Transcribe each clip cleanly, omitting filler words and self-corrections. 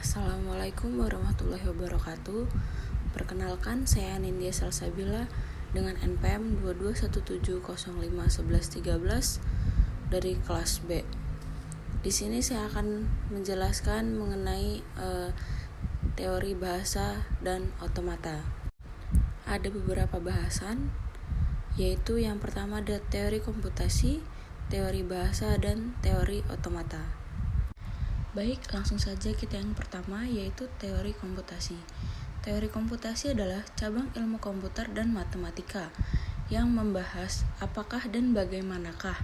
Assalamualaikum warahmatullahi wabarakatuh. Perkenalkan, saya Nindya Salsabila dengan NPM 2217051113 dari kelas B. Di sini saya akan menjelaskan mengenai teori bahasa dan otomata. Ada beberapa bahasan, yaitu yang pertama ada teori komputasi, teori bahasa, dan teori otomata. Baik, langsung saja kita yang pertama, yaitu teori komputasi. Teori komputasi adalah cabang ilmu komputer dan matematika yang membahas apakah dan bagaimanakah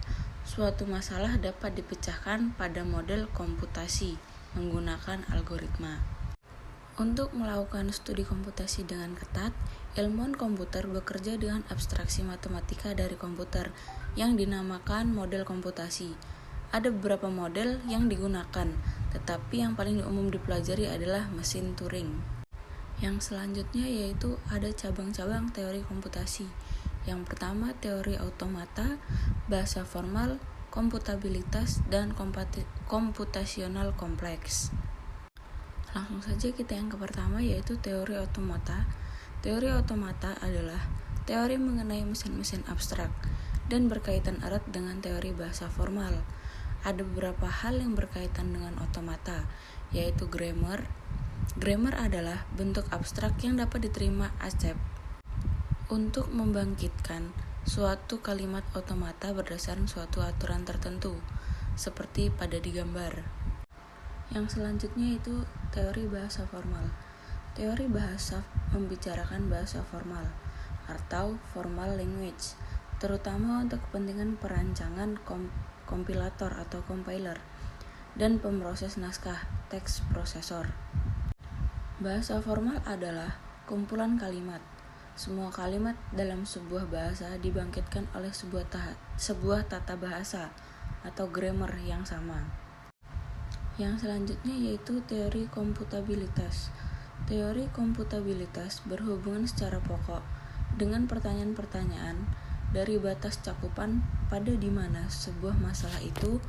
suatu masalah dapat dipecahkan pada model komputasi menggunakan algoritma. Untuk melakukan studi komputasi dengan ketat, ilmuwan komputer bekerja dengan abstraksi matematika dari komputer yang dinamakan model komputasi. Ada beberapa model yang digunakan, tetapi yang paling umum dipelajari adalah mesin Turing. Yang selanjutnya yaitu ada cabang-cabang teori komputasi. Yang pertama teori automata, bahasa formal, komputabilitas, dan komputasional kompleks. Langsung saja kita yang pertama yaitu teori automata. Teori automata adalah teori mengenai mesin-mesin abstrak dan berkaitan erat dengan teori bahasa formal. Ada beberapa hal yang berkaitan dengan otomata, yaitu grammar. Grammar adalah bentuk abstrak yang dapat diterima acep untuk membangkitkan suatu kalimat otomata berdasarkan suatu aturan tertentu, seperti pada digambar. Yang selanjutnya itu teori bahasa formal. Teori bahasa membicarakan bahasa formal atau formal language, terutama untuk kepentingan perancangan kompilator atau compiler dan pemroses naskah teks prosesor. Bahasa formal adalah kumpulan kalimat. Semua kalimat dalam sebuah bahasa dibangkitkan oleh sebuah tata bahasa atau grammar yang sama. Yang selanjutnya yaitu teori komputabilitas. Teori komputabilitas berhubungan secara pokok dengan pertanyaan-pertanyaan dari batas cakupan pada di mana sebuah masalah itu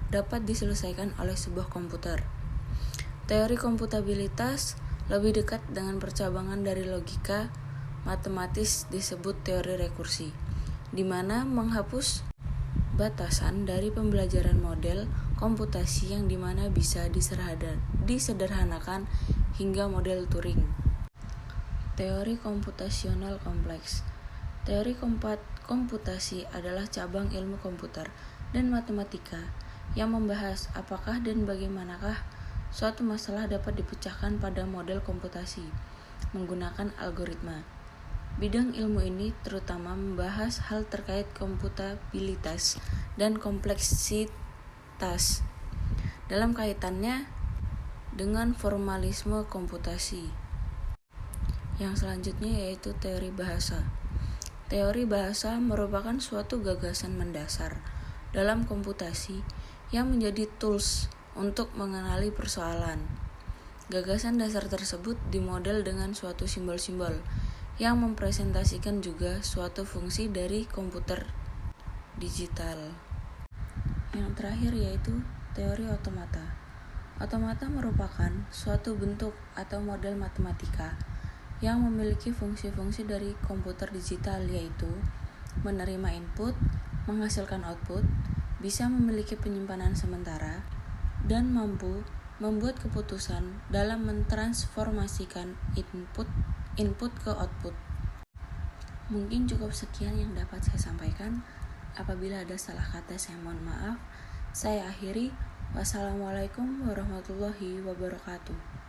dapat diselesaikan oleh sebuah komputer. Teori komputabilitas lebih dekat dengan percabangan dari logika matematis disebut teori rekursi, di mana menghapus batasan dari pembelajaran model komputasi yang dimana bisa disederhanakan hingga model Turing. Teori komputasional kompleks. Teori komputasi adalah cabang ilmu komputer dan matematika yang membahas apakah dan bagaimanakah suatu masalah dapat dipecahkan pada model komputasi menggunakan algoritma. Bidang ilmu ini terutama membahas hal terkait komputabilitas dan kompleksitas dalam kaitannya dengan formalisme komputasi. Yang selanjutnya yaitu teori bahasa. Teori bahasa merupakan suatu gagasan mendasar dalam komputasi yang menjadi tools untuk mengenali persoalan. Gagasan dasar tersebut dimodel dengan suatu simbol-simbol yang mempresentasikan juga suatu fungsi dari komputer digital. Yang terakhir yaitu teori otomata. Otomata merupakan suatu bentuk atau model matematika yang memiliki fungsi-fungsi dari komputer digital, yaitu menerima input, menghasilkan output, bisa memiliki penyimpanan sementara, dan mampu membuat keputusan dalam mentransformasikan input ke output. Mungkin cukup sekian yang dapat saya sampaikan. Apabila ada salah kata, saya mohon maaf. Saya akhiri. Wassalamualaikum warahmatullahi wabarakatuh.